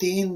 3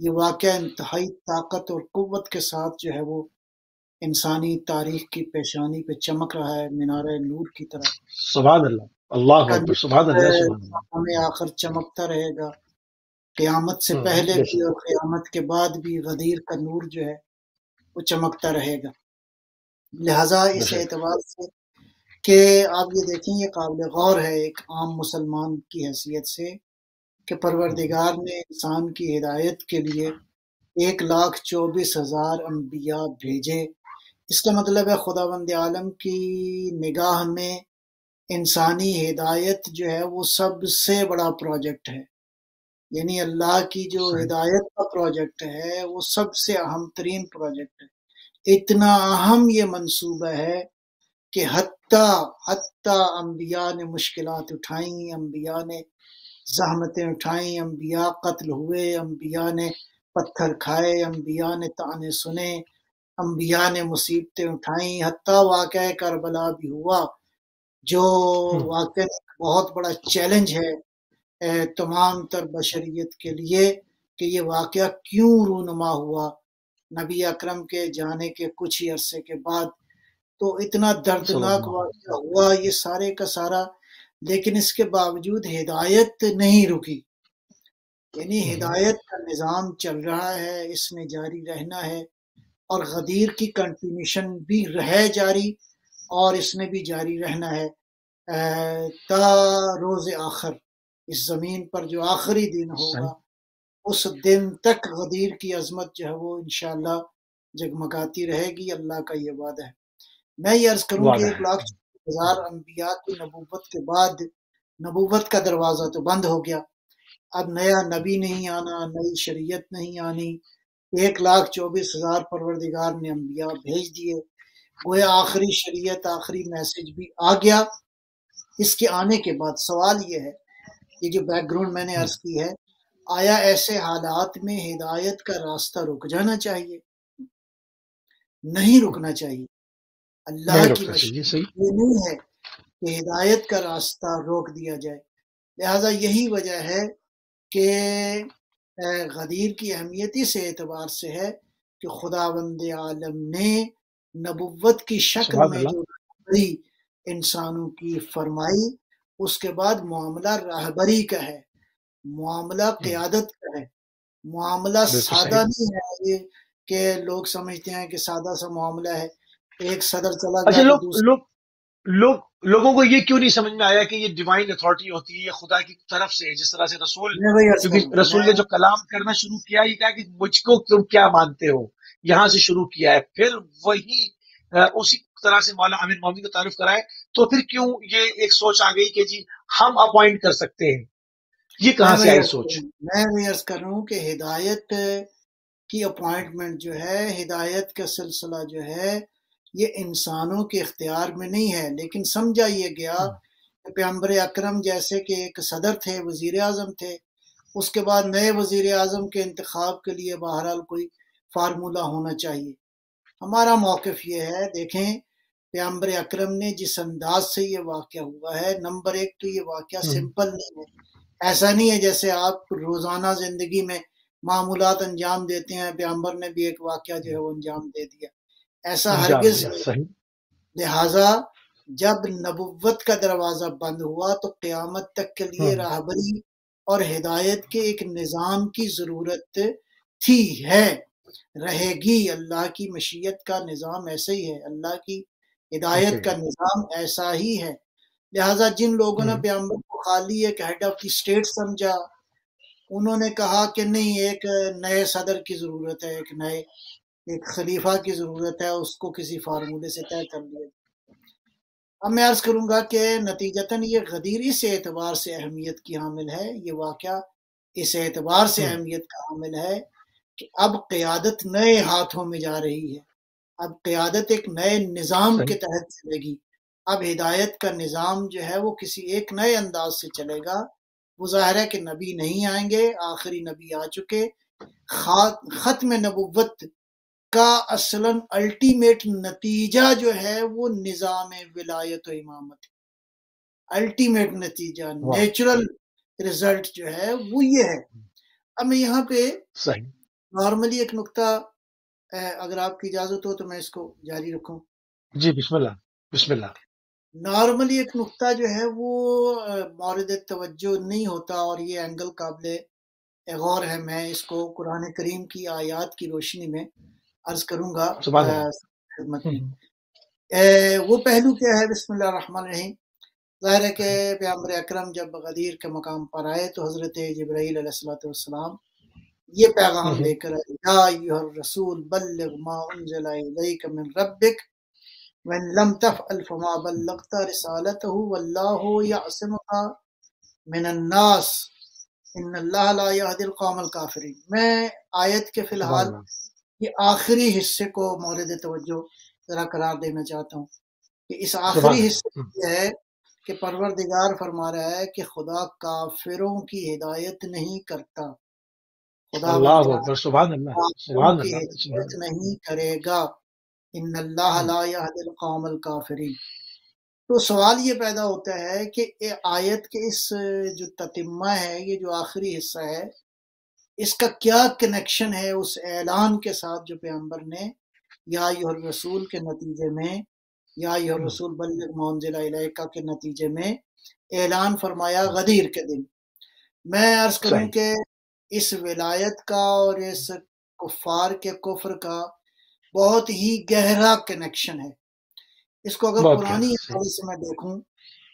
یہ واقعہ انتہائی طاقت اور قوت کے ساتھ جو ہے وہ انسانی تاریخ کی پیشانی پہ چمک رہا ہے مینارہ نور کی طرح. سبحان اللہ، اللہ کا اکبر، سبحان اللہ، نور سبحان اللہ. ہمیں آخر چمکتا رہے گا، قیامت سے پہلے بے بھی شک. اور قیامت کے بعد بھی غدیر کا نور جو ہے وہ چمکتا رہے گا. لہٰذا بے اس شک. اعتبار سے کہ آپ یہ دیکھیں یہ قابل غور ہے ایک عام مسلمان کی حیثیت سے کہ پروردگار نے انسان کی ہدایت کے لیے 1,24,000 انبیاء بھیجے. اس کا مطلب ہے خداوند عالم کی نگاہ میں انسانی ہدایت جو ہے وہ سب سے بڑا پروجیکٹ ہے. یعنی اللہ کی جو صحیح. ہدایت کا پروجیکٹ ہے وہ سب سے اہم ترین پروجیکٹ ہے. اتنا اہم یہ منصوبہ ہے کہ حتیٰ انبیاء نے مشکلات اٹھائیں، انبیاء نے زحمتیں اٹھائیں، انبیاء قتل ہوئے، انبیاء نے پتھر کھائے، انبیاء نے طعنے سنے، انبیاء نے مصیبتیں اٹھائیں، حتیٰ واقعہ کربلا بھی ہوا جو واقعہ ایک بہت بڑا چیلنج ہے تمام تر بشریت کے لیے کہ یہ واقعہ کیوں رونما ہوا نبی اکرم کے جانے کے کچھ ہی عرصے کے بعد. تو اتنا صلی دردناک اللہ علیہ واقعہ ہوا یہ سارے کا سارا، لیکن اس کے باوجود ہدایت نہیں رکی. یعنی وسلم. ہدایت کا نظام چل رہا ہے، اس میں جاری رہنا ہے، اور غدیر کی کنٹینیوشن بھی رہے جاری، اور اس میں بھی جاری رہنا ہے تا روز آخر. اس زمین پر جو آخری دن ہوگا صحیح. اس دن تک غدیر کی عظمت جو ہے وہ انشاءاللہ جگمگاتی رہے گی. اللہ کا یہ وعدہ ہے. میں یہ عرض کروں کہ وعدہ ہے. 1,04,000 انبیاء کی نبوت کے بعد نبوت کا دروازہ تو بند ہو گیا. اب نیا نبی نہیں آنا، نئی شریعت نہیں آنی. 1,24,000 پروردگار نے انبیاء بھیج دیے، گویا آخری شریعت آخری میسج بھی آ گیا. اس کے آنے کے بعد سوال یہ ہے، یہ جو بیک گراؤنڈ میں نے عرض کی ہے، آیا ایسے حالات میں ہدایت کا راستہ رک جانا چاہیے؟ نہیں رکنا چاہیے. اللہ نہیں کی روکنا چاہیے. مشیت صحیح. یہ نہیں ہے کہ ہدایت کا راستہ روک دیا جائے. لہٰذا یہی وجہ ہے کہ غدیر کی اہمیت اس اعتبار سے ہے کہ خداوند عالم نے نبوت کی شکل سبحان میں اللہ. جو راہبری انسانوں کی فرمائی، اس کے بعد معاملہ راہبری کا ہے، معاملہ قیادت کا ہے، معاملہ بالکل سادہ صحیح. نہیں ہے یہ کہ لوگ سمجھتے ہیں کہ سادہ سا معاملہ ہے، ایک صدر چلا گیا اچھا، تو لوگ دوسرا. لوگ لوگ لوگوں کو یہ کیوں نہیں سمجھ میں آیا کہ یہ ڈیوائن اتھارٹی ہوتی ہے، یہ خدا کی طرف سے ہے؟ جس طرح سے رسول، میں وہی عرض کروں کیونکہ گا رسول نے جو کلام کرنا شروع کیا، یہ کہا کہ مجھ کو تم کیا مانتے ہو، یہاں سے شروع کیا ہے. پھر وہی اسی طرح سے مولانا امین مومن کو تعارف کرائے. تو پھر کیوں یہ ایک سوچ آ گئی کہ جی ہم اپوائنٹ کر سکتے ہیں؟ یہ کہاں سے آئی سوچ؟ میں وہی عرض کر رہا ہوں کہ ہدایت کی اپوائنٹمنٹ جو ہے، ہدایت کا سلسلہ جو ہے یہ انسانوں کے اختیار میں نہیں ہے، لیکن سمجھا یہ گیا کہ پیغمبر اکرم جیسے کہ ایک صدر تھے، وزیر اعظم تھے، اس کے بعد نئے وزیر اعظم کے انتخاب کے لیے بہرحال کوئی فارمولہ ہونا چاہیے. ہمارا موقف یہ ہے، دیکھیں پیغمبر اکرم نے جس انداز سے یہ واقعہ ہوا ہے، نمبر ایک تو یہ واقعہ سمپل نہیں ہے. ایسا نہیں ہے جیسے آپ روزانہ زندگی میں معمولات انجام دیتے ہیں، پیغمبر نے بھی ایک واقعہ جو ہے وہ انجام دے دیا، ایسا انجام ہرگز دیا. نہیں. صحیح. لہٰذا جب نبوت کا دروازہ بند ہوا تو قیامت تک کے لیے راہبری اور ہدایت کے ایک نظام کی ضرورت تھی، ہے، رہے گی. اللہ کی مشیت کا نظام ایسا ہی ہے، اللہ کی ہدایت کا نظام ایسا ہی ہے. لہٰذا جن لوگوں نے پیغمبر کو خالی ایک ہیڈ آف دی اسٹیٹ سمجھا، انہوں نے کہا کہ نہیں، ایک نئے صدر کی ضرورت ہے، ایک خلیفہ کی ضرورت ہے، اس کو کسی فارمولے سے طے کر لیا. اب میں عرض کروں گا کہ نتیجتاً یہ غدیر اس اعتبار سے اہمیت کی حامل ہے، یہ واقعہ اس اعتبار سے اہمیت کا حامل ہے کہ اب قیادت نئے ہاتھوں میں جا رہی ہے. اب قیادت ایک نئے نظام کے تحت چلے گی. اب ہدایت کا نظام جو ہے وہ کسی ایک نئے انداز سے چلے گا. وہ ظاہر ہے کہ نبی نہیں آئیں گے، آخری نبی آ چکے. ختم نبوت کا اصلاً الٹیمیٹ نتیجہ جو ہے وہ نظام ولایت و امامت، الٹیمیٹ نتیجہ، نیچرل رزلٹ جو ہے وہ یہ ہے. اب میں یہاں پہ صحیح. نارملی ایک نقطہ اگر آپ کی اجازت ہو تو میں اس کو جاری رکھوں. جی بسم اللہ، بسم اللہ. نارملی ایک نقطہ جو ہے وہ مورد توجہ نہیں ہوتا، اور یہ اینگل قابل غور ہے. میں اس کو قرآن کریم کی آیات کی روشنی میں عرض کروں گا سبحان اللہ. خدمت میں. وہ پہلو کیا ہے؟ بسم اللہ الرحمن الرحیم. ظاہر ہے کہ پیغمبر اکرم جب غدیر کے مقام پر آئے تو حضرت جبرائیل علیہ السلام یہ پیغام لے کر آئے، یا ایھا الرسول بلغ ما انزل الیک من ربک وَإِن لَمْ تَفْعَلْ فَمَا بَلَّغْتَ رِسَالَتَهُ وَاللَّهُ يَعْصِمُكَ مِنَ النَّاسِ إِنَّ اللَّهَ لَا يَهْدِي الْقَوْمَ الْكَافِرِينَ. میں آیت کے فی سبحان الحال اللہ. یہ آخری حصے کو مورد توجہ ذرا قرار دینا چاہتا ہوں کہ اس سبحان آخری حصے اللہ. میں یہ ہے کہ پروردگار فرما رہا ہے کہ خدا کافروں کی ہدایت نہیں کرتا. خداوند اللہ اکبر. سبحان اللہ. کافروں سبحان کی اللہ. سبحان ہدایت اللہ. نہیں کرے گا. ان اللہ لا یہدی القوم الکافرین. تو سوال یہ پیدا ہوتا ہے کہ آیت کے اس جو تتمہ ہے، یہ جو آخری حصہ ہے، اس کا کیا کنیکشن ہے اس اعلان کے ساتھ جو پیغمبر نے یا ایھا الرسول کے نتیجے میں، یا ایھا الرسول بلغ ما انزل الیک کے نتیجے میں اعلان فرمایا غدیر کے دن. میں عرض کروں صحیح. کہ اس ولایت کا اور اس کفار کے کفر کا بہت ہی گہرا کنیکشن ہے. اس کو اگر بہت قرآنی گہرا. صحیح. حوالے سے میں دیکھوں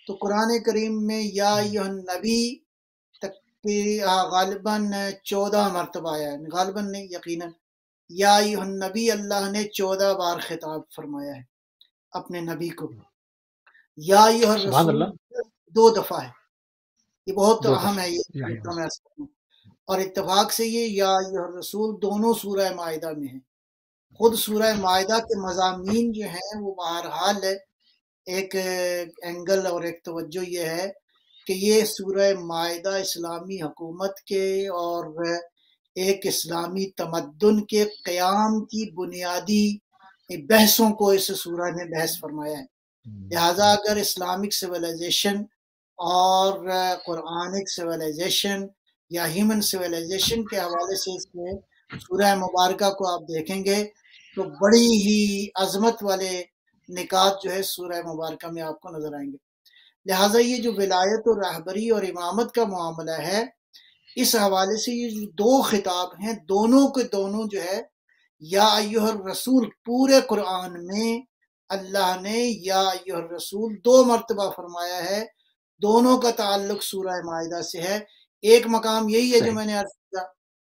تو قرآن کریم میں یا ایھا النبی تک غالباً 14 مرتبہ آیا ہے، غالباً نہیں یقیناً. یا ایھا النبی اللہ نے 14 بار خطاب فرمایا ہے اپنے نبی کو. یا ایھا سبحان الرسول اللہ. 2 دفعہ ہے. یہ بہت 2 اہم دفعہ. ہے یہ یا نقطہ میں عرض کروں. اور اتفاق سے یہ یا ایھا الرسول دونوں سورہ مائدہ میں ہیں. خود سورہ مائدہ کے مضامین جو ہیں وہ بہرحال ایک اینگل اور ایک توجہ یہ ہے کہ یہ سورہ مائدہ اسلامی حکومت کے اور ایک اسلامی تمدن کے قیام کی بنیادی بحثوں کو اس سورہ نے بحث فرمایا ہے. لہٰذا اگر اسلامک سویلائزیشن اور قرآنک سویلائزیشن یا ہیومن سویلائزیشن کے حوالے سے اس میں سورہ مبارکہ کو آپ دیکھیں گے تو بڑی ہی عظمت والے نکات جو ہے سورہ مبارکہ میں آپ کو نظر آئیں گے. لہٰذا یہ جو ولایت و رہبری اور امامت کا معاملہ ہے، اس حوالے سے یہ جو 2 خطاب ہیں، دونوں کے دونوں جو ہے یا ایھا الرسول، پورے قرآن میں اللہ نے یا ایھا الرسول 2 مرتبہ فرمایا ہے. دونوں کا تعلق سورہ مائدہ سے ہے. ایک مقام یہی ہے جو صحیح. میں نے عرض کیا،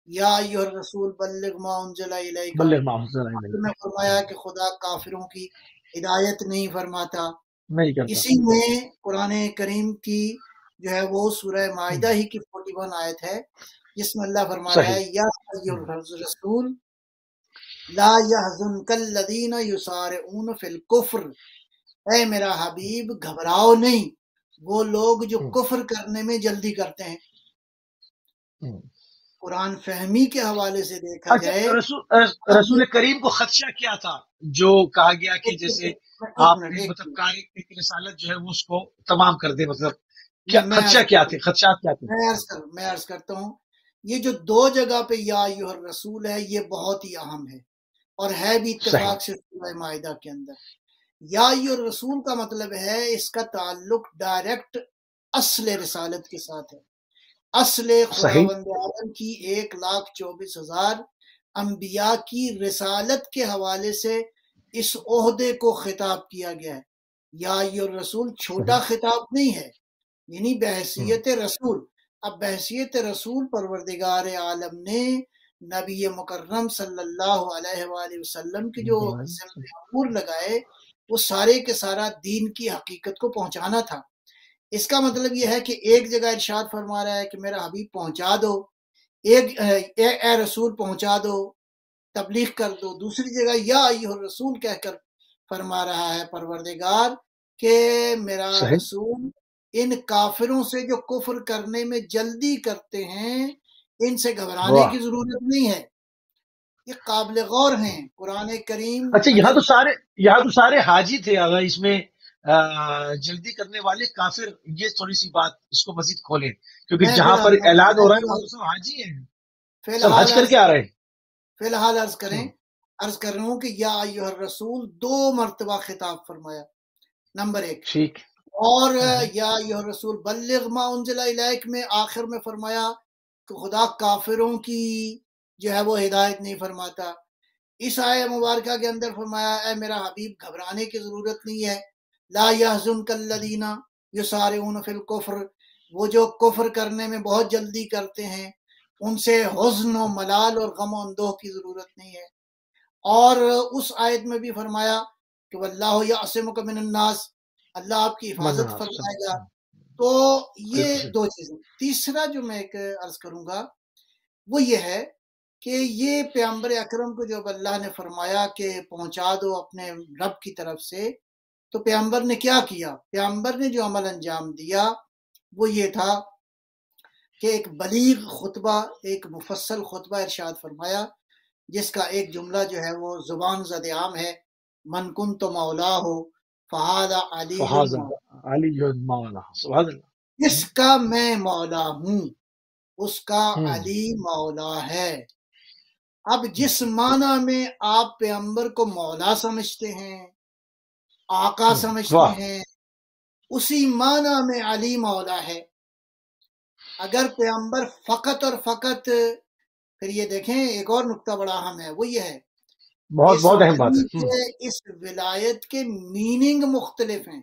یا ایھا الرسول بلغ ما انزل الیک. بلغ ما انزل الیک. میں فرمایا کہ خدا کافروں کی ہدایت نہیں فرماتا. نہیں کرتا. اسی میں قرآن کریم کی جو ہے وہ سورہ مائدہ ہی کی 41 آیت ہے جس میں اللہ فرما رہا صحیح. ہے یا ایھا الرسول لا يحزنك الذين يسارعون في الكفر. اے میرا حبیب گھبراؤ نہیں وہ لوگ جو کفر کرنے میں جلدی کرتے ہیں. قرآن فہمی کے حوالے سے دیکھا اچھا، جائے رسول کریم کو خدشہ کیا تھا جو کہا گیا کہ جیسے ایک آپ منٹ مطلب کاری ایک رسالت جو ہے وہ اس کو تمام کر دے، مطلب کیا میں خدشہ کیا تھے، خدشات کیا تھے؟ میں عرض کرتا ہوں. یہ جو 2 جگہ پہ یا ایھا الرسول ہے یہ بہت ہی اہم ہے اور ہے بھی صحیح. اتفاق سے سورہ مائدہ کے اندر. یا ایھا الرسول کا مطلب ہے اس کا تعلق ڈائریکٹ اصل رسالت کے ساتھ ہے. اصل صحیح. خداوند عالم کی 1,24,000 انبیاء کی رسالت کے حوالے سے اس عہدے کو خطاب کیا گیا ہے. یا ایھا الرسول چھوٹا خطاب نہیں ہے، یعنی بحیثیت رسول. اب بحیثیت رسول پروردگار عالم نے نبی مکرم صلی اللہ علیہ وآلہ وسلم کی جو ذمہ امور لگائے وہ سارے کے سارا دین کی حقیقت کو پہنچانا تھا. اس کا مطلب یہ ہے کہ ایک جگہ ارشاد فرما رہا ہے کہ میرا حبیب پہنچا دو، اے رسول پہنچا دو، تبلیغ کر دو. دوسری جگہ یا ایھا الرسول کہہ کر فرما رہا ہے پروردگار کہ میرا صحیح. رسول ان کافروں سے جو کفر کرنے میں جلدی کرتے ہیں ان سے گھبرانے کی ضرورت نہیں ہے. یہ قابل غور ہیں. قرآن کریم اچھا، اگر یہاں تو سارے حاجی تھے، اگر اس میں جلدی کرنے والے کافر، یہ تھوڑی سی بات اس کو مزید کھولیں، کیونکہ میں فی جہاں پر الحال اعلان ہو رہا ہے وہاں تو سب حاجی ہیں، فی سب الحال حج کر کے آ رہے ہیں. فی الحال عرض کر رہا ہوں کہ یا ایھا الرسول 2 مرتبہ خطاب فرمایا، نمبر 1، ٹھیک، اور یا ایھا الرسول بلغ ما انزل الیک میں آخر میں فرمایا کہ خدا کافروں کی جو ہے وہ ہدایت نہیں فرماتا۔ اس آیہ مبارکہ کے اندر فرمایا اے میرا حبیب گھبرانے کی ضرورت نہیں ہے، لا یحزنک الذین یسارعون فی الکفر، وہ جو کفر کرنے میں بہت جلدی کرتے ہیں ان سے حزن و ملال اور غم و اندوہ کی ضرورت نہیں ہے۔ اور اس آیت میں بھی فرمایا کہ واللہ یعصمک من الناس، اللہ آپ کی حفاظت فرمائے گا۔ تو یہ 2 چیزیں۔ تیسرا جو میں ایک عرض کروں گا وہ یہ ہے کہ یہ پیغمبر اکرم کو جب اللہ نے فرمایا کہ پہنچا دو اپنے رب کی طرف سے، تو پیغمبر نے کیا کیا؟ پیغمبر نے جو عمل انجام دیا وہ یہ تھا کہ ایک بلیغ خطبہ، ایک مفصل خطبہ ارشاد فرمایا، جس کا ایک جملہ جو ہے وہ زبان زد عام ہے، من کنت مولا ہو فہذا علی مولا، سبحان اللہ، جس کا میں مولا ہوں اس کا علی مولا ہے۔ اب جس معنی میں آپ پیغمبر کو مولا سمجھتے ہیں، آقا سمجھتے ہیں، اسی معنی میں علی مولا ہے۔ اگر پیغمبر فقط اور فقط، پھر یہ دیکھیں ایک اور نقطہ بڑا اہم ہے، وہ یہ ہے بہت اہم بات ہے، اس ولایت کے میننگ مختلف ہیں۔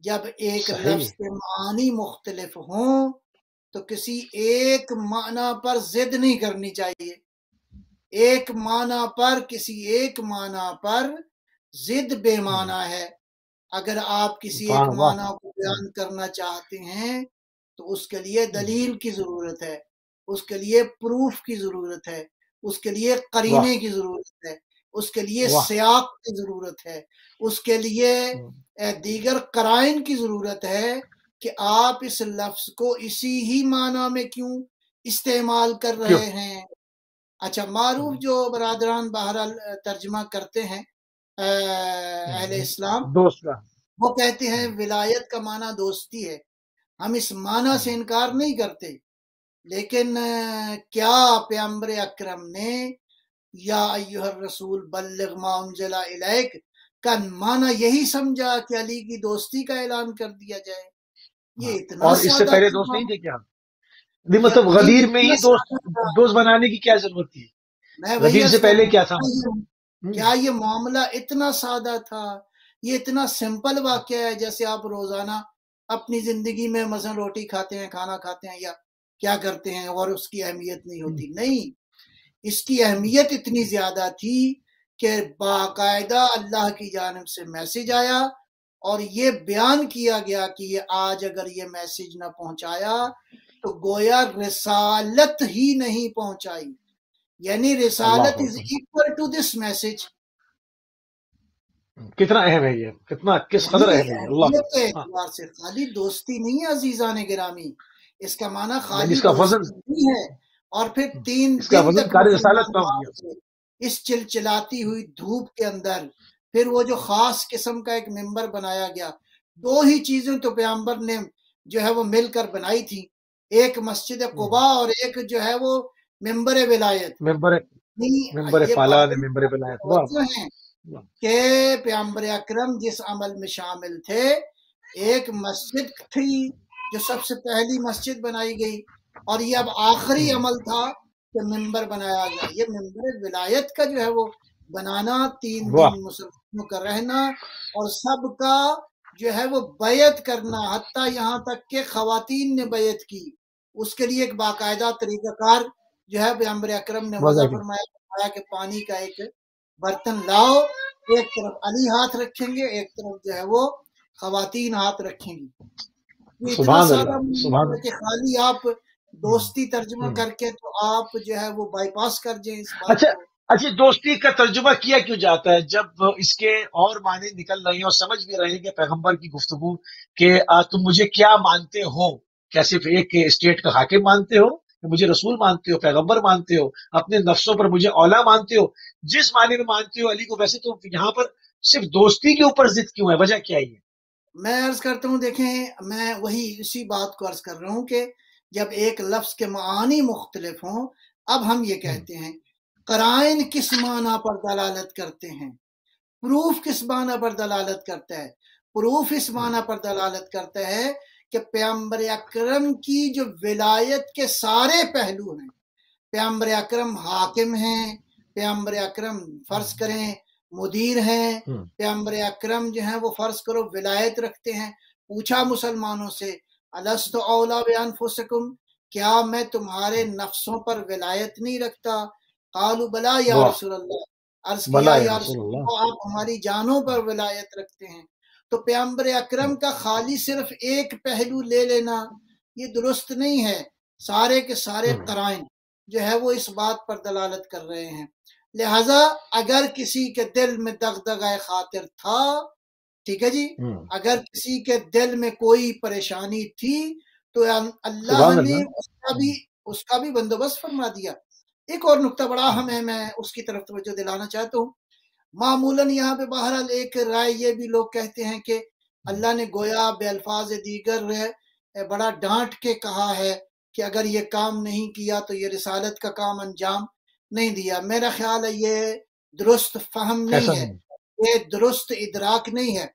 جب ایک لفظ کے معنی مختلف ہوں تو کسی ایک معنی پر ضد نہیں کرنی چاہیے، ایک معنی پر کسی ایک معنی پر ضد بے معنی ہے۔ اگر آپ کسی ایک معنی کو بیان کرنا چاہتے ہیں تو اس کے لیے دلیل کی ضرورت ہے، اس کے لیے پروف کی ضرورت ہے، اس کے لیے قرینے کی ضرورت ہے، اس کے لیے سیاق کی ضرورت ہے، اس کے لیے دیگر قرائن کی ضرورت ہے کہ آپ اس لفظ کو اسی ہی معنی میں کیوں استعمال کر رہے ہیں۔ اچھا، معروف جو برادران بہرحال ترجمہ کرتے ہیں اہل اسلام، وہ کہتے ہیں ولایت کا معنی دوستی ہے۔ ہم اس معنی سے انکار نہیں کرتے، لیکن کیا پیغمبر اکرم نے یا ایھا الرسول بلغ ما انزل الیک کا معنی یہی سمجھا کہ علی کی دوستی کا اعلان کر دیا جائے؟ یہ اتنا اور اس سے پہلے دوست نہیں تھے کیا؟ مطلب غدیر میں ہی دوست بنانے کی کیا ضرورت تھی؟ غدیر سے پہلے کیا تھا؟ کیا یہ معاملہ اتنا سادہ تھا؟ یہ اتنا سمپل واقعہ ہے جیسے آپ روزانہ اپنی زندگی میں مثلا روٹی کھاتے ہیں، کھانا کھاتے ہیں یا کیا کرتے ہیں اور اس کی اہمیت نہیں ہوتی؟ نہیں، اس کی اہمیت اتنی زیادہ تھی کہ باقاعدہ اللہ کی جانب سے میسج آیا اور یہ بیان کیا گیا کہ یہ آج اگر یہ میسج نہ پہنچایا تو گویا رسالت ہی نہیں پہنچائی، یعنی رسالت is equal to this message. کتنا اہم ہے یہ، کس قدر اہم ہے اللہ کے اعتبار سے خالی دوستی نہیں ہے عزیزان گرامی، اس کا معنی خالی اس کا وزن نہیں ہے۔ اور پھر 3 اس کا دن وزن تک کار رسالت کا ہو گیا، اس چلچلاتی ہوئی دھوپ کے اندر پھر وہ جو خاص قسم کا ایک ممبر بنایا گیا۔ 2 ہی چیزیں تو پیغمبر نے جو ہے وہ مل کر بنائی تھی، ایک مسجد قباء اور ایک جو ہے وہ ممبر ولایت، ممبر پالان، ممبر ولایت ہیں کہ پیغمبر اکرم جس عمل میں شامل تھے، ایک مسجد تھی جو سب سے پہلی مسجد بنائی گئی، اور یہ اب آخری عمل تھا کہ ممبر بنایا گیا۔ یہ ممبر ولایت کا جو ہے وہ بنانا، 3 دن مسلمانوں کا رہنا اور سب کا جو ہے وہ بیعت کرنا، حتیٰ یہاں تک کہ خواتین نے بیعت کی، اس کے لیے ایک باقاعدہ طریقہ کار جو ہے پیغمبر اکرم نے وضع فرمایا کہ پانی کا ایک برتن لاؤ، ایک طرف علی ہاتھ رکھیں گے، ایک طرف جو ہے وہ خواتین ہاتھ رکھیں گی۔ یہ اتنا سادہ ہے کہ خالی آپ دوستی ترجمہ کر کے تو آپ جو ہے وہ بائی پاس کر جائیں اس بات کو۔ اچھا، دوستی کا ترجمہ کیا کیوں جاتا ہے جب اس کے اور معنی نکل رہے ہیں اور سمجھ بھی رہے ہیں کہ پیغمبر کی گفتگو کہ تم مجھے کیا مانتے ہو؟ کیا صرف ایک اسٹیٹ کا حاکم مانتے ہو، مجھے رسول مانتے ہو، پیغمبر مانتے ہو، اپنے نفسوں پر مجھے اولا مانتے ہو؟ جس معنی میں مانتے ہو علی کو، ویسے تو یہاں پر صرف دوستی کے اوپر ضد کیوں ہے؟ وجہ کیا ہے؟ میں عرض کرتا ہوں، دیکھیں میں وہی اسی بات کو عرض کر رہا ہوں کہ جب ایک لفظ کے معانی مختلف ہوں، اب ہم یہ کہتے ہیں قرائن کس معنی پر دلالت کرتے ہیں؟ پروف کس معنی پر دلالت کرتا ہے؟ پروف اس معنی پر دلالت کرتا ہے کہ پیغمبر اکرم کی جو ولایت کے سارے پہلو ہیں، پیغمبر اکرم حاکم ہیں، پیغمبر اکرم فرض کریں مدیر ہیں، پیغمبر اکرم جو ہیں وہ فرض کرو ولایت رکھتے ہیں۔ پوچھا مسلمانوں سے، الست اولا بانفسکم، کیا میں تمہارے نفسوں پر ولایت نہیں رکھتا؟ قالوا بلا یا رسول اللہ، عرض کیا یا رسول اللہ آپ ہماری جانوں پر ولایت رکھتے ہیں۔ تو پیغمبر اکرم کا خالی صرف ایک پہلو لے لینا یہ درست نہیں ہے، سارے کے سارے قرائن جو ہے وہ اس بات پر دلالت کر رہے ہیں۔ لہٰذا اگر کسی کے دل میں دغدغہ خاطر تھا، ٹھیک ہے جی، اگر کسی کے دل میں کوئی پریشانی تھی تو اللہ نے اس کا بھی بندوبست فرما دیا۔ ایک اور نقطہ بڑا اہم ہے، میں اس کی طرف توجہ دلانا چاہتا ہوں۔ معمولاً یہاں پہ بہرحال ایک رائے یہ بھی لوگ کہتے ہیں کہ اللہ نے گویا بے الفاظ دیگر بڑا ڈانٹ کے کہا ہے کہ اگر یہ کام نہیں کیا تو یہ رسالت کا کام انجام نہیں دیا۔ میرا خیال ہے یہ درست فہم نہیں ہے، یہ درست ادراک نہیں ہے۔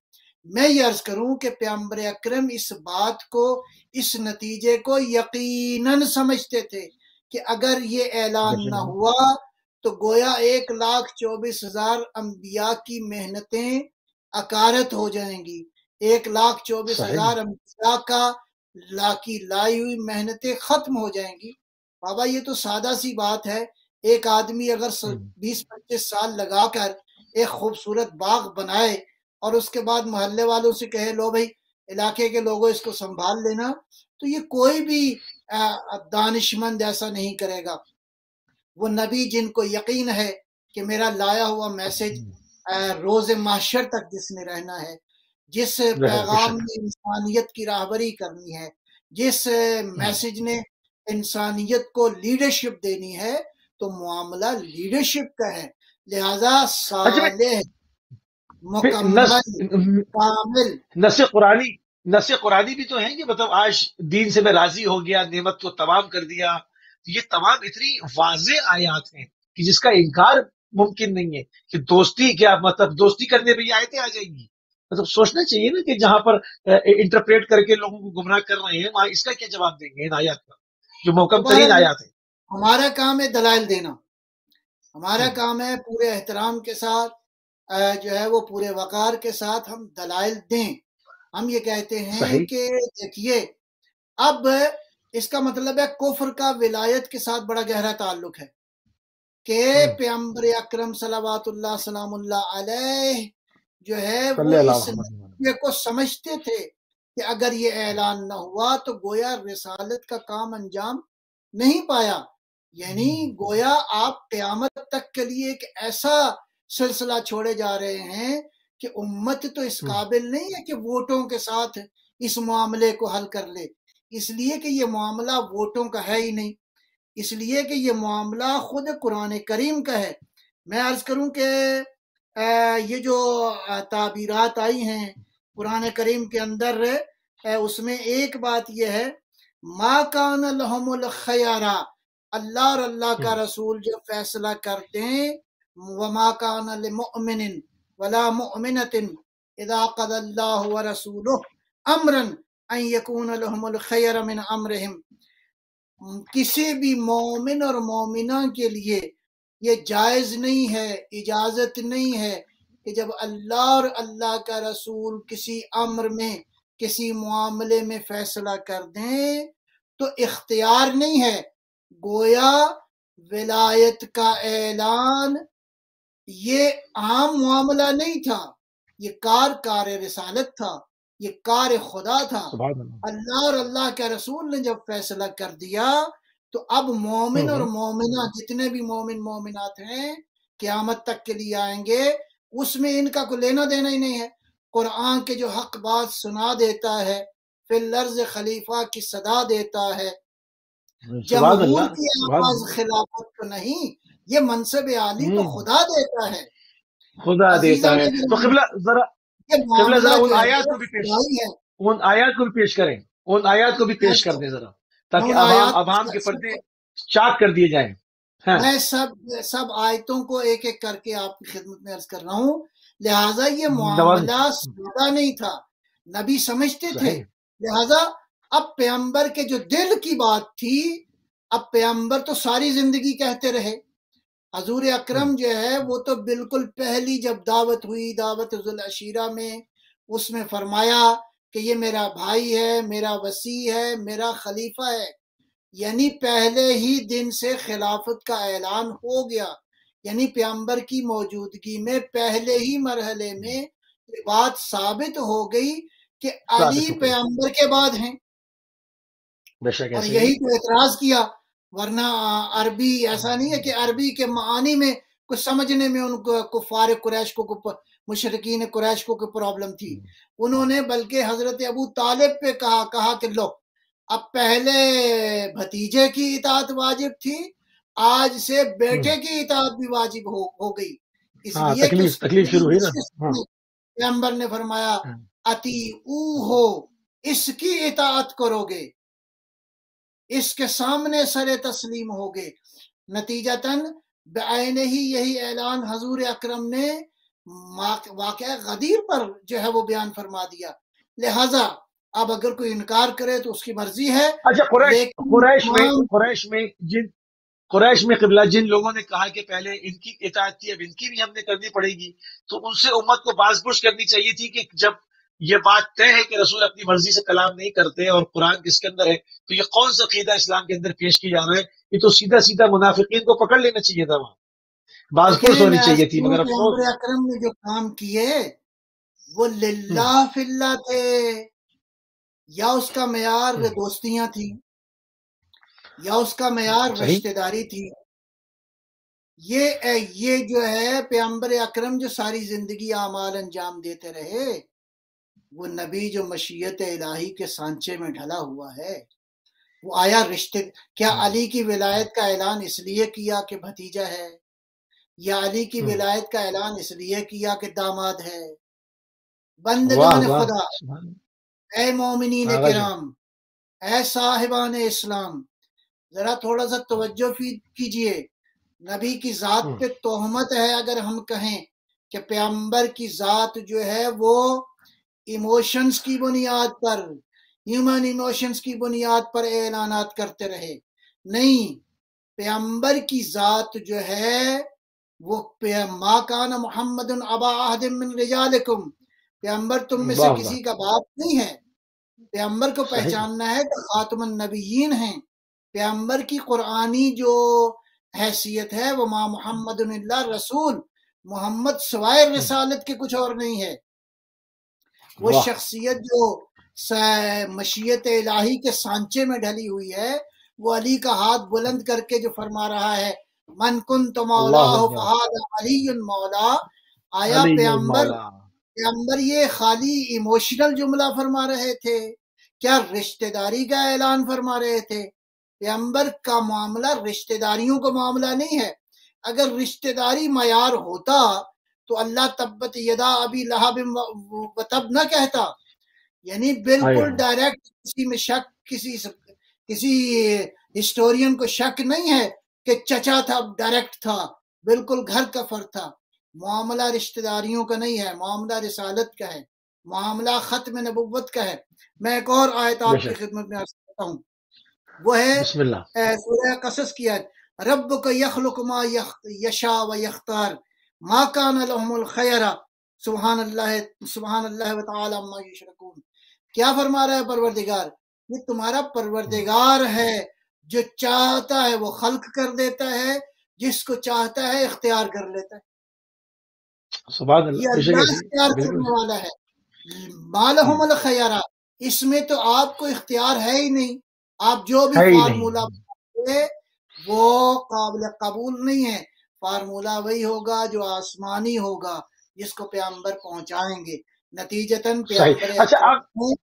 میں یہ عرض کروں کہ پیغمبر اکرم اس بات کو، اس نتیجے کو یقیناً سمجھتے تھے کہ اگر یہ اعلان نہ ہوا تو گویا 1,24,000 انبیاء کی محنتیں اکارت ہو جائیں گی، 1,24,000 انبیاء کی لائی ہوئی محنتیں ختم ہو جائیں گی۔ بابا یہ تو سادہ سی بات ہے، ایک آدمی اگر 20-25 سال لگا کر ایک خوبصورت باغ بنائے اور اس کے بعد محلے والوں سے کہے لو بھائی علاقے کے لوگوں اس کو سنبھال لینا، تو یہ کوئی بھی دانشمند ایسا نہیں کرے گا۔ وہ نبی جن کو یقین ہے کہ میرا لایا ہوا میسج روز محشر تک جس نے رہنا ہے، جس پیغام نے انسانیت کی راہبری کرنی ہے، جس میسج نے انسانیت کو لیڈرشپ دینی ہے، تو معاملہ لیڈرشپ کا ہے۔ لہذا صالح مکمل کامل نص قرآنی بھی تو ہیں کہ مطلب آج دین سے میں راضی ہو گیا، نعمت کو تمام کر دیا۔ یہ تمام اتنی واضح آیات ہیں کہ جس کا انکار ممکن نہیں ہے کہ دوستی کیا مطلب دوستی کرنے پہ یہ آیتیں آ جائیں گی۔ مطلب سوچنا چاہیے نا کہ جہاں پر انٹرپریٹ کر کے لوگوں کو گمراہ کر رہے ہیں وہاں اس کا کیا جواب دیں گے ان آیات کا جو محکم ترین آیات ہیں۔ ہمارا کام ہے دلائل دینا، ہمارا کام ہے پورے احترام کے ساتھ جو ہے وہ پورے وقار کے ساتھ ہم دلائل دیں۔ ہم یہ کہتے ہیں کہ دیکھیے اب اس کا مطلب ہے کفر کا ولایت کے ساتھ بڑا گہرا تعلق ہے کہ پیغمبر اکرم صلوات اللہ سلام اللہ علیہ جو ہے وہ اس نتیجے کو سمجھتے تھے کہ اگر یہ اعلان نہ ہوا تو گویا رسالت کا کام انجام نہیں پایا، یعنی گویا آپ قیامت تک کے لیے ایک ایسا سلسلہ چھوڑے جا رہے ہیں کہ امت تو اس قابل نہیں ہے کہ ووٹوں کے ساتھ اس معاملے کو حل کر لے، اس لیے کہ یہ معاملہ ووٹوں کا ہے ہی نہیں، اس لیے کہ یہ معاملہ خود قرآن کریم کا ہے۔ میں عرض کروں کہ یہ جو تعبیرات آئی ہیں قرآن کریم کے اندر اس میں ایک بات یہ ہے ما کان لہم الخیارہ، اللہ اور اللہ کا رسول جو فیصلہ کرتے ہیں، وما کان لمؤمن ولا مؤمنۃ اذا قضى اللہ ورسولہ امرا ان یکون لہم الخیر من امرہم، کسی بھی مومن اور مومنہ کے لیے یہ جائز نہیں ہے، اجازت نہیں ہے کہ جب اللہ اور اللہ کا رسول کسی امر میں کسی معاملے میں فیصلہ کر دیں تو اختیار نہیں ہے۔ گویا ولایت کا اعلان یہ عام معاملہ نہیں تھا، یہ کار رسالت تھا، یہ کار خدا تھا۔ اللہ اور اللہ کے رسول نے جب فیصلہ کر دیا تو اب مومن اور مومنہ جتنے بھی مومن مومنات ہیں قیامت تک کے لیے آئیں گے، اس میں ان کا کوئی لینا دینا ہی نہیں ہے۔ قرآن کے جو حق بات سنا دیتا ہے، فی الارض خلیفہ کی صدا دیتا ہے، جمہور کی آواز خلافت کو نہیں، یہ منصب عالی تو خدا دیتا ہے، خدا دیتا ہے۔ تو قبلہ ذرا ان آیات کو بھی پیش کریں، ان آیات کو بھی پیش کر دیں ذرا، تاکہ عوام کے پردے چاک کر دیے جائیں۔ ہاں میں سب آیتوں کو ایک ایک کر کے آپ کی خدمت میں عرض کر رہا ہوں. لہٰذا یہ نواز معاملہ سادہ نہیں تھا، نبی سمجھتے تھے. صحیح. لہٰذا اب پیغمبر کے جو دل کی بات تھی، اب پیغمبر تو ساری زندگی کہتے رہے. حضور اکرم جو ہے وہ تو بالکل پہلی جب دعوت ہوئی، دعوت ذوالعشیرہ میں، اس میں فرمایا کہ یہ میرا بھائی ہے، میرا وصی ہے، میرا خلیفہ ہے. یعنی پہلے ہی دن سے خلافت کا اعلان ہو گیا. یعنی پیغمبر کی موجودگی میں پہلے ہی مرحلے میں یہ بات ثابت ہو گئی کہ علی ثابت ہو گئی. پیغمبر کے بعد ہیں. بے شک اور ایسے ہی ہے. یہی تو اعتراض کیا. ورنہ عربی ایسا نہیں ہے کہ عربی کے معانی میں کچھ سمجھنے میں ان کو کفار قریش کو مشرکین قریش کو کوئی پرابلم تھی. انہوں نے بلکہ حضرت ابو طالب پہ کہا کہ لو، اب پہلے بھتیجے کی اطاعت واجب تھی، آج سے بیٹے کی اطاعت بھی واجب ہو گئی. اس ہاں لیے کہ تکلیف شروع ہوئی نا. ہاں پیغمبر نے فرمایا اطیعوہ، اس کی اطاعت کرو گے، اس کے سامنے سر تسلیم ہوگے. نتیجتاً بعین ہی یہی اعلان حضور اکرم نے واقعہ غدیر پر جو ہے وہ بیان فرما دیا. لہٰذا اب اگر کوئی انکار کرے تو اس کی مرضی ہے. اچھا. لیکن قریش میں قبلہ جن لوگوں نے کہا کہ پہلے ان کی اطاعت تھی اب ان کی بھی ہم نے کرنی پڑے گی، تو ان سے امت کو باز پرس کرنی چاہیے تھی کہ جب یہ بات طے ہے کہ رسول اپنی مرضی سے کلام نہیں کرتے اور قرآن کس کے اندر ہے، تو یہ کون سا عقیدہ اسلام کے اندر پیش کیا جا رہا ہے؟ یہ تو سیدھا سیدھا منافقین کو پکڑ لینا چاہیے تھا، وہاں باز پرس دیکھیں ہونی میں چاہیے تھی، ہوں مگر افسوس. پیغمبر اکرم نے جو کام کیے وہ للہ فی اللہ تھے، یا اس کا معیار دوستیاں تھی، یا اس کا معیار صحیح. رشتہ داری تھی. یہ جو ہے پیغمبر اکرم جو ساری زندگی اعمال انجام دیتے رہے، وہ نبی جو مشیت الہی کے سانچے میں ڈھلا ہوا ہے. وہ آیا کیا علی کی ولایت کا اعلان اس لیے کیا کہ بھتیجا ہے، یا علی کی ولایت کا اعلان اس لیے کیا کہ داماد ہے؟ واہ بندگان واہ. خدا، سبحان اے مومنین اللہ. کرام، اے صاحبان اسلام، ذرا تھوڑا سا توجہ کیجئے. نبی کی ذات پہ تہمت ہے اگر ہم کہیں کہ پیغمبر کی ذات جو ہے وہ ایموشنز کی بنیاد پر، ہیومن ایموشنز کی بنیاد پر اعلانات کرتے رہے. نہیں، پیغمبر کی ذات جو ہے وہ ما کان محمد ابا احد من رجالکم، پیغمبر تم میں سے واہ واہ. کسی کا باپ نہیں ہے. پیغمبر کو صحیح. پہچاننا ہے کہ خاتم النبیین ہیں. پیغمبر کی قرآنی جو حیثیت ہے وہ ما محمد اللہ رسول، محمد سوائے رسالت کے کچھ اور نہیں ہے. وہ واہ. شخصیت جو مشیت الہی کے سانچے میں ڈھلی ہوئی ہے، وہ علی کا ہاتھ بلند کر کے جو فرما رہا ہے من کنت اللہ مولاہ اکبر. فہذا علی مولا. آیا علی المولا. پیغمبر یہ خالی ایموشنل جملہ فرما رہے تھے؟ کیا رشتہ داری کا اعلان فرما رہے تھے؟ پیغمبر کا معاملہ رشتہ داریوں کا معاملہ نہیں ہے. اگر رشتہ داری معیار ہوتا تو اللہ تبت یدا ابی لہب و تب نہ کہتا. یعنی بالکل ڈائریکٹ، کسی میں شک، کسی ہسٹورین کو شک نہیں ہے کہ چچا تھا، ڈائریکٹ تھا، بالکل گھر کا فرد تھا. معاملہ رشتہ داریوں کا نہیں ہے، معاملہ رسالت کا ہے، معاملہ ختم نبوت کا ہے. میں ایک اور آیت آپ کی خدمت میں عرض کرتا ہوں، وہ ہے بسم اللہ. سورہ قصص کی آیت ربک یخلق ما یشاء و یختار ما کان لهم الخیر سبحان اللہ و تعالی عما یشرکون. کیا فرما رہا ہے پروردگار؟ یہ تمہارا پروردگار ہے جو چاہتا ہے وہ خلق کر دیتا ہے، جس کو چاہتا ہے اختیار کر لیتا ہے. سبحان اللہ. یہ اللہ اختیار کرنے والا ہے. ما لهم الخیر، اس میں تو آپ کو اختیار ہے ہی نہیں. آپ جو بھی فارمولہ وہ قابل قبول نہیں ہے. فارمولہ وہی ہوگا جو آسمانی ہوگا، جس کو پیغمبر پہنچائیں گے. نتیجتاً پیغمبر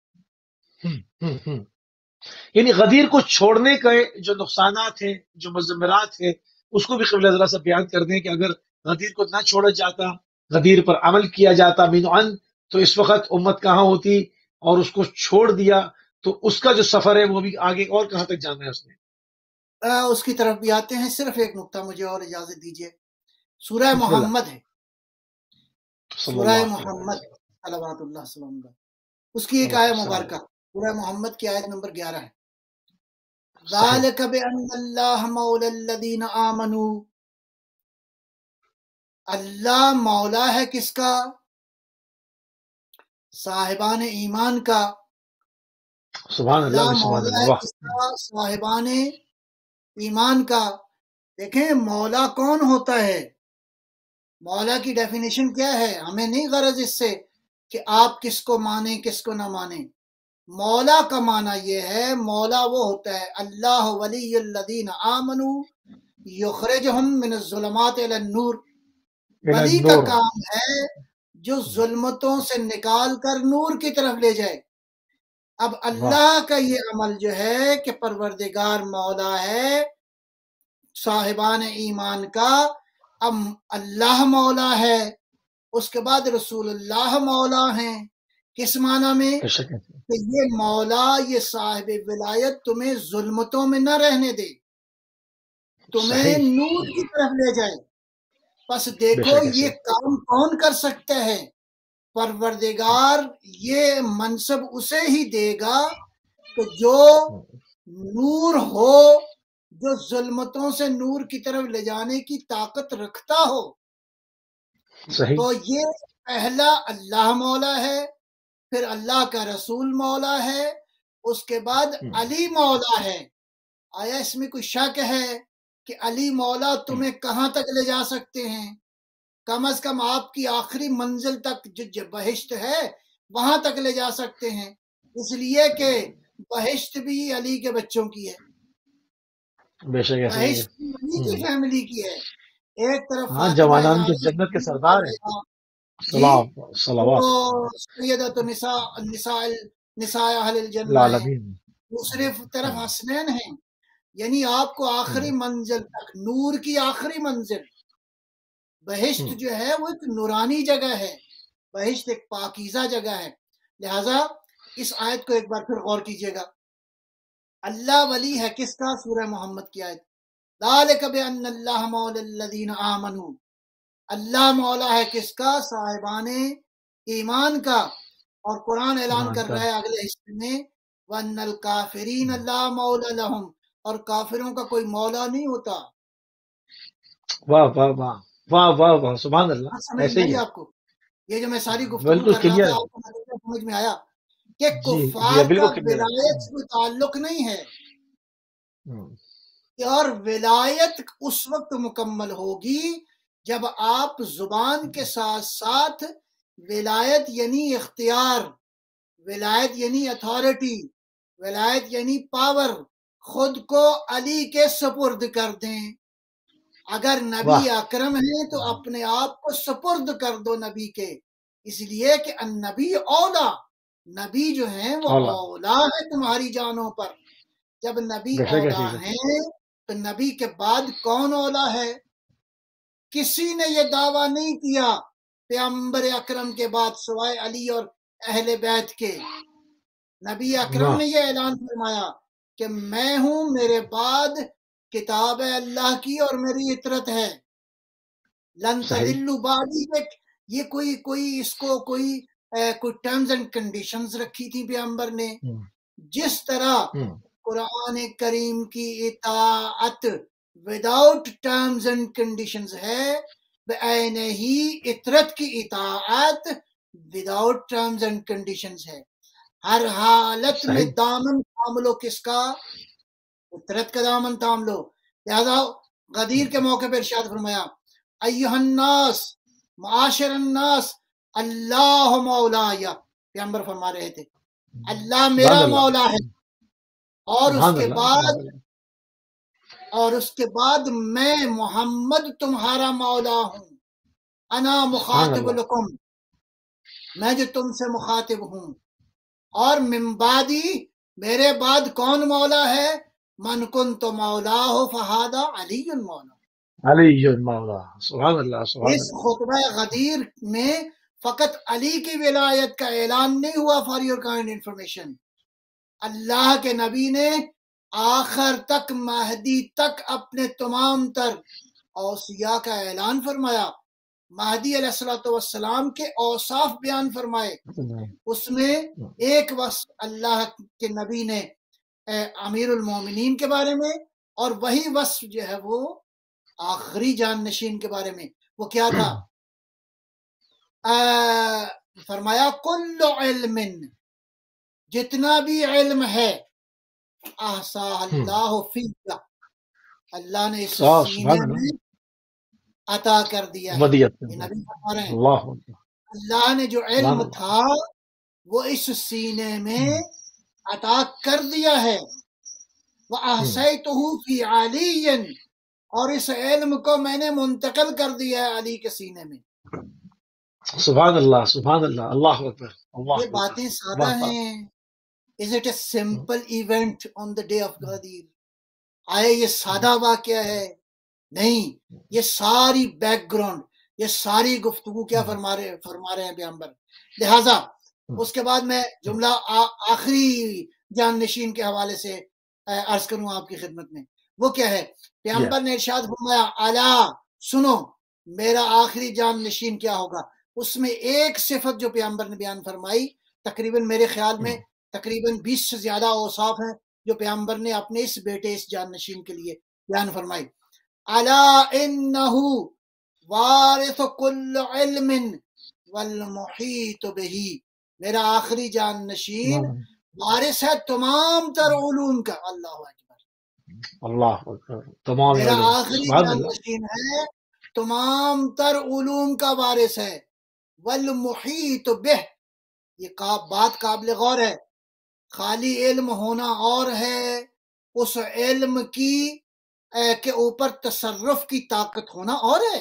یعنی غدیر کو چھوڑنے کے جو نقصانات ہیں، جو مضمرات ہیں، اس کو بھی قبلہ ذرا سا بیان کر دیں کہ اگر غدیر کو نہ چھوڑا جاتا، غدیر پر عمل کیا جاتا مینعن، تو اس وقت امت کہاں ہوتی، اور اس کو چھوڑ دیا تو اس کا جو سفر ہے وہ بھی آگے اور کہاں تک جانا ہے اس نے. اس کی طرف بھی آتے ہیں. صرف ایک نقطہ مجھے اور اجازت دیجیے. سورہ بسم اللہ محمد ہے، صلی سورہ اللہ علیہ محمد وسلم. صلوات اللہ وسلم، اس کی ایک آیت السلام مبارکہ سورہ محمد کی آیت نمبر 11 ہے. صحیح. ذالک بأن اللہ مولا الذین آمنوا، اللہ مولا ہے کس کا؟ صاحبان ایمان کا. سبحان اللہ اللہ سبحان مولا اللہ. ہے واہ. کس کا؟ صاحبان ایمان کا. دیکھیں مولا کون ہوتا ہے، مولا کی ڈیفینیشن کیا ہے؟ ہمیں نہیں غرض اس سے کہ آپ کس کو مانیں کس کو نہ مانیں. مولا کا معنی یہ ہے، مولا وہ ہوتا ہے اللہ ولی الذین آمنوا یخرجہم من الظلمات الی النور. من ولی کا النور. کام ہے جو ظلمتوں سے نکال کر نور کی طرف لے جائے. اب واہ. اللہ کا یہ عمل جو ہے کہ پروردگار مولا ہے صاحبان ایمان کا. اب اللہ مولا ہے، اس کے بعد رسول اللہ مولا ہیں. کس معنی میں؟ بے شک. کہ یہ مولا، یہ صاحب ولایت تمہیں ظلمتوں میں نہ رہنے دے، تمہیں صحیح. نور کی طرف لے جائے. بس بے دیکھو شک یہ ایسے. کام کون کر سکتا ہے؟ پروردگار یہ منصب اسے ہی دے گا کہ جو نور ہو، جو ظلمتوں سے نور کی طرف لے جانے کی طاقت رکھتا ہو. صحیح. تو یہ پہلا اللہ مولا ہے، پھر اللہ کا رسول مولا ہے، اس کے بعد علی مولا ہے. آیا اس میں کوئی شک ہے کہ علی مولا تمہیں کہاں تک لے جا سکتے ہیں؟ کم از کم آپ کی آخری منزل تک جو بہشت ہے وہاں تک لے جا سکتے ہیں، اس لیے کہ بہشت بھی علی کے بچوں کی ہے، بے شک ایسے. بہشت بھی علی کی فیملی کی ہے. ایک طرف ہاں فاطمہ جوانان جو زہرا جنت کے سردار ہیں. جی، سلام وہ صلوات سیدۃ نساء اہل الجنہ ہیں. العالمین. دوسری طرف حسنین ہیں. یعنی آپ کو آخری منزل تک، نور کی آخری منزل بہشت جو ہے وہ ایک نورانی جگہ ہے، بہشت ایک پاکیزہ جگہ ہے. لہٰذا اس آیت کو ایک بار پھر غور کیجئے گا. اللہ ولی ہے کس کا؟ سورہ محمد کی آیت. ذالک بأن اللہ مولا الذین آمنوا، اللہ مولا ہے کس کا؟ صاحبان ایمان کا. اور قرآن اعلان کر رہا ہے اگلے حصے میں وَأَنَّ الْكَافِرِينَ لَا مَوْلَ لَهُمْ، اور کافروں کا کوئی مولا نہیں ہوتا. واہ واہ واہ واہ واہ واہ. سبحان اللہ. سمجھ ایسے میں ہی آئی ہے. آپ کو؟ یہ جو میں ساری گفتگو بالکل کر رہا کلیئر تھا ہے. آپ کو نتیجہ سمجھ میں آیا کہ جی کفار جی کا بالکل کلیئر ہے. ولایت سے کوئی تعلق نہیں ہے. اور ولایت اس وقت مکمل ہوگی جب آپ زبان کے ساتھ ساتھ ولایت یعنی اختیار، ولایت یعنی اتھارٹی، ولایت یعنی پاور، خود کو علی کے سپرد کر دیں. اگر نبی واہ. اکرم ہیں تو اپنے آپ کو سپرد کر دو نبی کے، اس لیے کہ النبی اولا، نبی جو ہیں وہ اولا. اولا ہے تمہاری جانوں پر. جب نبی بے شک اولا ایسے ہے. ہیں تو نبی کے بعد کون اولا ہے؟ کسی نے یہ دعویٰ نہیں کیا پیغمبر اکرم کے بعد سوائے علی اور اہل بیت کے. نبی اکرم واہ. نے یہ اعلان فرمایا کہ میں ہوں، میرے بعد کتاب ہے اللہ کی اور میری اطرت ہے. لن صحیح. تضلوا بعدی، یہ کوئی اس کو کوئی ٹرمز اینڈ کنڈیشنز رکھی تھی پیغمبر نے. جس طرح قرآن کریم کی اطاعت وداؤٹ ٹرمز اینڈ کنڈیشنز ہے، بعین ہی اطرت کی اطاعت وداؤٹ ٹرمز اینڈ کنڈیشنز ہے. ہر حالت میں صحیح. دامن تھام لو کس کا؟ اطرت کا دامن تھام لو. لہذا غدیر کے موقع پر ارشاد فرمایا ایھا الناس، معاشر الناس، اللہ مولایا. پیغمبر فرما رہے تھے اللہ میرا سبحان اللہ. مولا ہے، اور اس سبحان کے اللہ. بعد سبحان اللہ. میں محمد تمہارا مولا ہوں. انا سبحان مخاطب اللہ. لکم، میں جو تم سے مخاطب ہوں. اور من بعدی، میرے بعد کون مولا ہے؟ من کنت مولا ہو فہذا علی مولا. علی مولا. سبحان اللہ. سبحان اس اللہ. خطبہ غدیر میں فقط علی کی ولایت کا اعلان نہیں ہوا. فار یور کائنڈ انفارمیشن، اللہ کے نبی نے آخر تک مہدی تک اپنے تمام تر اوصیاء کا اعلان فرمایا، مہدی علیہ الصلوۃ والسلام کے اوصاف بیان فرمائے، اس میں ایک وصف اللہ کے نبی نے امیر المومنین کے بارے میں، اور وہی وصف جو ہے وہ آخری جان نشین کے بارے میں، وہ کیا تھا؟ فرمایا کل علم، جتنا بھی علم ہے، احصا اللہ فیک، اللہ نے اس سینے میں عطا کر دیا ہے۔ یہ نبی فرما رہے ہیں اللہ نے جو علم تھا وہ اس سینے میں عطا کر دیا ہے، وَأَحْصَيْتُهُ فِي عَلِيٍّ، اور اس علم کو میں نے منتقل کر دیا ہے علی کے سینے میں۔ سبحان اللہ، سبحان اللہ، اللہ اکبر، اللہ یہ باتیں سادہ ہیں۔ Is it a simple event on the day of Ghadir؟ آئے یہ سادہ واقعہ ہے؟ نہیں، یہ ساری بیک گراؤنڈ، یہ ساری گفتگو کیا فرما رہے ہیں پیغمبر۔ لہٰذا اس کے بعد میں جملہ آخری جان نشین کے حوالے سے عرض کروں آپ کی خدمت میں، وہ کیا ہے؟ پیغمبر نے ارشاد فرمایا الا سنو میرا آخری جان نشین کیا ہوگا۔ اس میں ایک صفت جو پیغمبر نے بیان فرمائی، تقریباً میرے خیال میں تقریباً 20 سے زیادہ اوصاف ہیں جو پیغمبر نے اپنے اس بیٹے اس جان نشین کے لیے بیان فرمائی۔ الا انہ وارث کل علم والمحیط بہ، میرا آخری جان نشین وارث ہے تمام تر علوم کا۔ اللہ اکبر، اللہ اکبر، تمام میرا آخری جان نشین ہے تمام تر علوم کا وارث ہے، والمحیط بہ، یہ بات قابل غور ہے، خالی علم ہونا اور ہے، اس علم کی کے اوپر تصرف کی طاقت ہونا اور ہے۔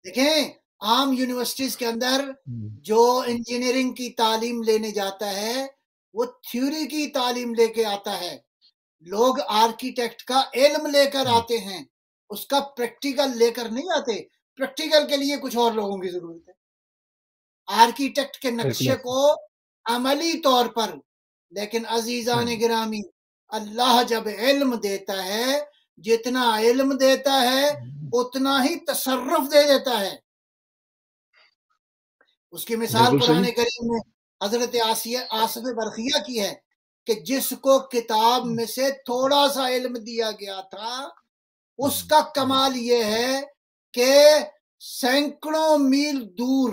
دیکھیں عام یونیورسٹیز کے اندر جو انجینئرنگ کی تعلیم لینے جاتا ہے وہ تھیوری کی تعلیم لے کے آتا ہے، لوگ آرکیٹیکٹ کا علم لے کر آتے ہیں، اس کا پریکٹیکل لے کر نہیں آتے۔ پریکٹیکل کے لیے کچھ اور لوگوں کی ضرورت ہے، آرکیٹیکٹ کے نقشے کو عملی طور پر۔ لیکن عزیزان گرامی، اللہ جب علم دیتا ہے، جتنا علم دیتا ہے اتنا ہی تصرف دے دیتا ہے۔ اس کی مثال قرآن کریم میں حضرت آصف برقیہ کی ہے کہ جس کو کتاب میں سے تھوڑا سا علم دیا گیا تھا، اس کا کمال یہ ہے کہ سینکڑوں میل دور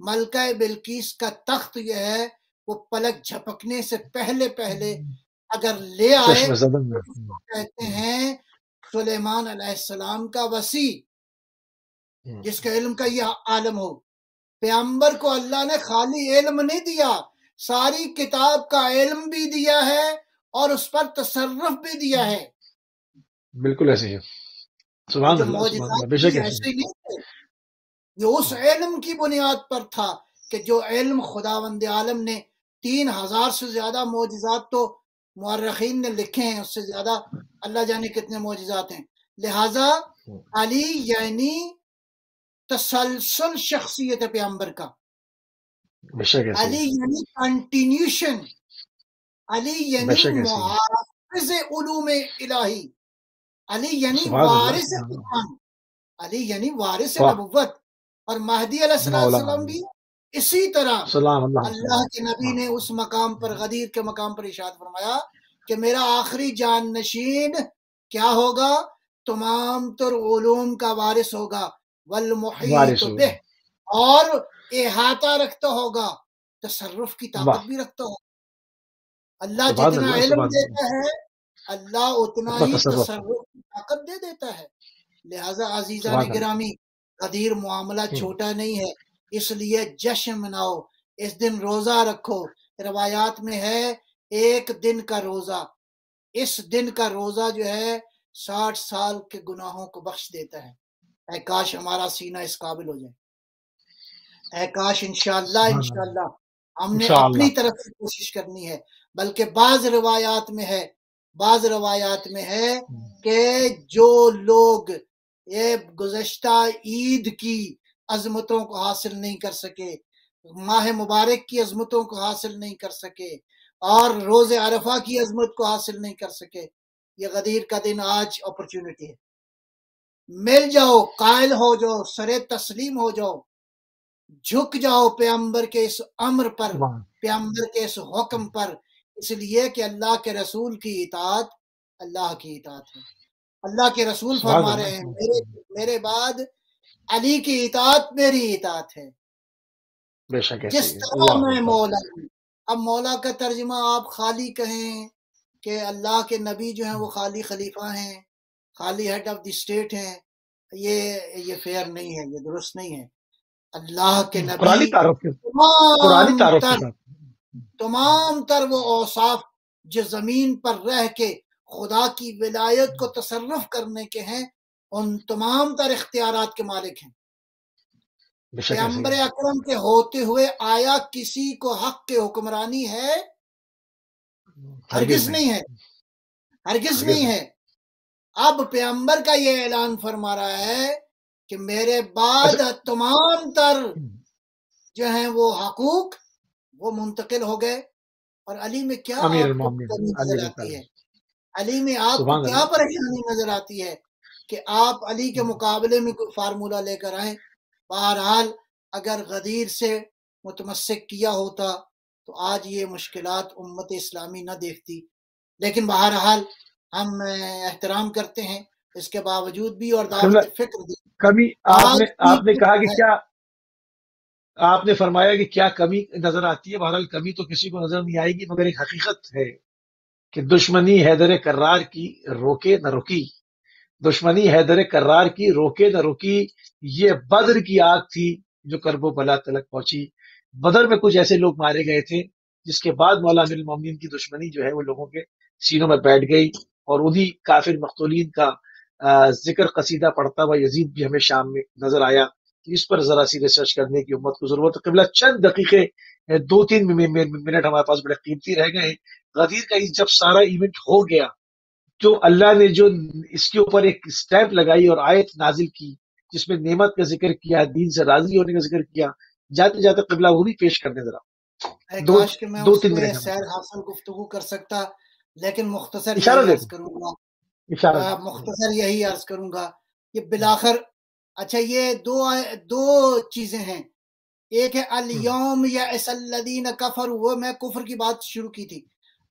ملکہ بلقیس کا تخت یہ ہے وہ پلک جھپکنے سے پہلے اگر لے آئے، کہتے ہیں سلیمان علیہ السلام کا وسیع، جس کے علم کا یہ عالم ہو۔ پیغمبر کو اللہ نے خالی علم نہیں دیا، ساری کتاب کا علم بھی دیا ہے اور اس پر تصرف بھی دیا ہے۔ بالکل ایسے ہی، سبحان اللہ، سبحان اللہ، بے شک ایسے نہیں تھے، یہ اس علم کی بنیاد پر تھا کہ جو علم خداوند عالم نے 3000 سے زیادہ معجزات تو مورخین نے لکھے ہیں، اس سے زیادہ اللہ جانے کتنے معجزات ہیں۔ لہٰذا علی یعنی تسلسل شخصیت پیغمبر کا، علی یعنی کنٹینیوشن، علی یعنی محافظ علوم الہی، علی یعنی وارث قرآن، علی یعنی وارث نبوت۔ اور مہدی علیہ السلام بھی اسی طرح اللہ کے نبی نے اس مقام پر، غدیر کے مقام پر ارشاد فرمایا کہ میرا آخری جان نشین کیا ہوگا؟ تمام تر علوم کا وارث ہوگا، والمحیط بہ، اور احاطہ رکھتا ہوگا، تصرف کی طاقت بھی رکھتا ہوگا۔ اللہ جتنا علم دیتا ہے اللہ اتنا ہی تصرف کی طاقت دے دیتا ہے۔ لہٰذا عزیزان گرامی، غدیر معاملہ چھوٹا نہیں ہے، اس لیے جشن مناؤ، اس دن روزہ رکھو۔ روایات میں ہے 1 دن کا روزہ، اس دن کا روزہ جو ہے 60 سال کے گناہوں کو بخش دیتا ہے۔ اے کاش ہمارا سینہ اس قابل ہو جائے، اے کاش انشاءاللہ ہم نے اپنی طرف سے کوشش کرنی ہے۔ بلکہ بعض روایات میں ہے کہ جو لوگ یہ گزشتہ عید کی عظمتوں کو حاصل نہیں کر سکے، ماہ مبارک کی عظمتوں کو حاصل نہیں کر سکے، اور روز عرفہ کی عظمت کو حاصل نہیں کر سکے، یہ غدیر کا دن آج اپرچونٹی ہے۔ مل جاؤ، قائل ہو جاؤ، سرے تسلیم ہو جاؤ، جھک جاؤ پیغمبر کے اس امر پر، پیغمبر کے اس حکم پر، اس لیے کہ اللہ کے رسول کی اطاعت اللہ کی اطاعت ہے۔ اللہ کے رسول فرما رہے ہیں میرے بعد علی کی اطاعت میری اطاعت ہے، بے شک جس طرح میں مولا ہوں۔ اب مولا کا ترجمہ آپ خالی کہیں کہ اللہ کے نبی جو ہیں وہ خالی خلیفہ ہیں، خالی ہیڈ آف دی اسٹیٹ ہیں، یہ فیئر نہیں ہے، یہ درست نہیں ہے۔ اللہ کے نبی تمام تر وہ اوصاف جو زمین پر رہ کے خدا کی ولایت کو تصرف کرنے کے ہیں، ان تمام تر اختیارات کے مالک ہیں۔ پیغمبر اکرم کے ہوتے ہوئے آیا کسی کو حق کے حکمرانی ہے؟ ہرگز نہیں ہے، ہرگز نہیں ہے۔ اب پیغمبر کا یہ اعلان فرما رہا ہے کہ میرے بعد تمام تر جو ہیں وہ حقوق وہ منتقل ہو گئے۔ اور علی میں کیا آپ کو کمی نظر آتی ہے؟ علی میں آپ کو کیا پریشانی نظر آتی ہے کہ آپ علی کے مقابلے میں کوئی فارمولہ لے کر آئیں؟ بہرحال اگر غدیر سے متمسک کیا ہوتا تو آج یہ مشکلات امت اسلامی نہ دیکھتی، لیکن بہرحال ہم احترام کرتے ہیں اس کے باوجود بھی، اور دعوت فکر کمی آپ نے کہا کہ کیا آپ نے فرمایا کہ کیا کمی نظر آتی ہے؟ بہرحال کمی تو کسی کو نظر نہیں آئے گی، مگر ایک حقیقت ہے کہ دشمنی حیدر کرار کی روکے نہ رکی، دشمنی حیدر کرار کی روکے نہ رکی۔ یہ بدر کی آگ تھی جو کرب و بلا تلک پہنچی۔ بدر میں کچھ ایسے لوگ مارے گئے تھے جس کے بعد مولا امیر المومنین کی دشمنی جو ہے وہ لوگوں کے سینوں میں بیٹھ گئی، اور انہی کافر مقتولین کا ذکر قصیدہ پڑھتا ہوا یزید بھی ہمیں شام میں نظر آیا۔ اس پر ذرا سی ریسرچ کرنے کی امت کو ضرورت ہے۔ قبلہ چند دقیقے 2-3 منٹ ہمارے پاس بڑے قیمتی رہ گئے ہیں۔ غدیر کا جب سارا ایونٹ ہو گیا تو اللہ نے جو اس کے اوپر ایک سٹیمپ لگائی اور آیت نازل کی جس میں نعمت کا ذکر کیا، دین سے راضی ہونے کا ذکر کیا، جاتے جاتے قبلہ وہ بھی پیش کرنے ذرا کاش کہ میں اس میں سیر حاصل گفتگو کر سکتا، لیکن مختصر یہی عرض کروں گا، مختصر یہی عرض کروں گا کہ بالآخر اچھا یہ دو چیزیں ہیں۔ ایک ہے الیوم یئس الذین کفروا، وہ میں کفر کی بات شروع کی تھی۔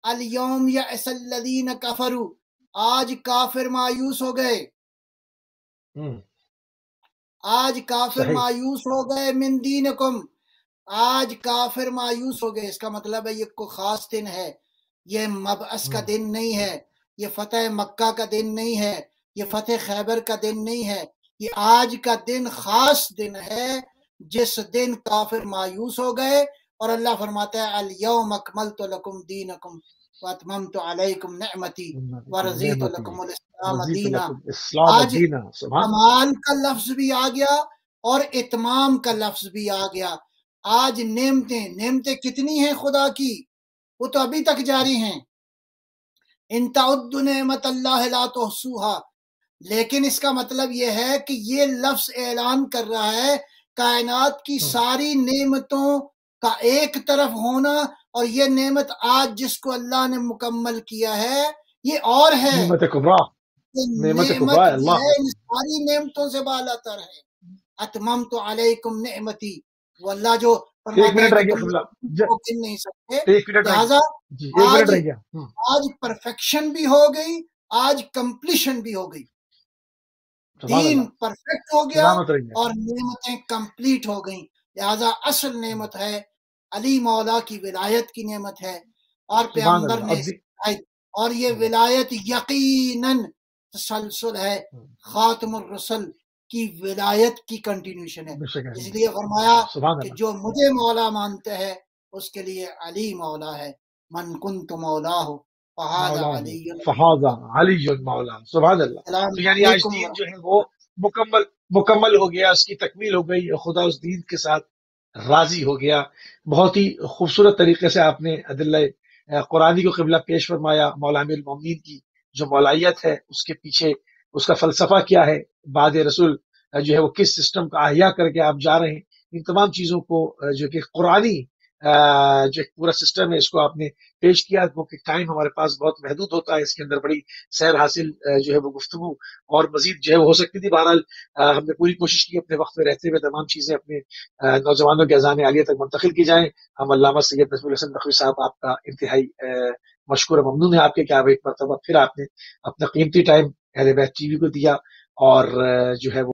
الیوم یئس الذین کفروا، آج کافر مایوس ہو گئے، آج کافر مایوس ہو گئے، من دینکم، آج کافر مایوس ہو گئے۔ اس کا مطلب ہے یہ کوئی خاص دن ہے، یہ مبعث کا دن نہیں ہے، یہ فتح مکہ کا دن نہیں ہے، یہ فتح خیبر کا دن نہیں ہے، یہ آج کا دن خاص دن ہے جس دن کافر مایوس ہو گئے۔ اور اللہ فرماتا ہے الیوم اکملت لکم دینکم واتممت علیکم نعمتی ورضیت لکم الاسلام دینا۔ آج کمال کا لفظ بھی آ گیا اور اتمام کا لفظ بھی آ گیا۔ آج نعمتیں کتنی ہیں خدا کی، وہ تو ابھی تک جاری ہیں، ان تعدوا نعمت اللہ لا تحصوها۔ لیکن اس کا مطلب یہ ہے کہ یہ لفظ اعلان کر رہا ہے کائنات کی ساری نعمتوں کا ایک طرف ہونا، اور یہ نعمت آج جس کو اللہ نے مکمل کیا ہے یہ اور ہے، نعمت کبریٰ، نعمت جو ہے ان ساری نعمتوں سے بالا تر ہے۔ اتممت علیکم نعمتی، وہ اللہ جو فرماتا ہے کہ تم گن نہیں سکتے، لہذا آج پرفیکشن بھی ہو گئی، آج کمپلیشن بھی ہو گئی، دین پرفیکٹ ہو گیا اور نعمتیں کمپلیٹ ہو گئیں۔ لہذا اصل نعمت ہے علی مولا کی ولایت کی نعمت ہے، اور پیغمبر نے اور یہ ولایت یقیناً تسلسل ہے، خاتم الرسل کی ولایت کی کنٹینیوشن ہے۔ اس لیے فرمایا کہ جو مجھے مولا مانتے ہیں اس کے لیے علی مولا ہے، من کنت مولاہ فہذا علی مولا۔ سبحان اللہ۔ تو یعنی آج دین جو ہے وہ مکمل ہو گیا، اس کی تکمیل ہو گئی، خدا اس دین کے ساتھ راضی ہو گیا۔ بہت ہی خوبصورت طریقے سے آپ نے ادلہ قرآنی کو قبلہ پیش فرمایا، مولا امیر المومنین کی جو مولائیت ہے اس کے پیچھے اس کا فلسفہ کیا ہے، بعد رسول جو ہے وہ کس سسٹم کا احیاء کر کے آپ جا رہے ہیں، ان تمام چیزوں کو جو کہ قرآنی جو ایک پورا سسٹم ہے اس کو آپ نے پیش کیا، وہ کہ ٹائم ہمارے پاس بہت محدود ہوتا ہے، اس کے اندر بڑی سیر حاصل جو ہے وہ گفتگو اور مزید جو ہے وہ ہو سکتی تھی۔ بہرحال ہم نے پوری کوشش کی اپنے وقت میں رہتے ہوئے تمام چیزیں اپنے نوجوانوں کے اذان عالیہ تک منتقل کی جائیں۔ ہم علامہ سید نجم الحسن نقوی صاحب آپ کا انتہائی مشکور و ممنون ہے آپ کے کہ آپ ایک مرتبہ پھر آپ نے اپنا قیمتی ٹائم اہل بیت ٹی وی کو دیا اور جو ہے وہ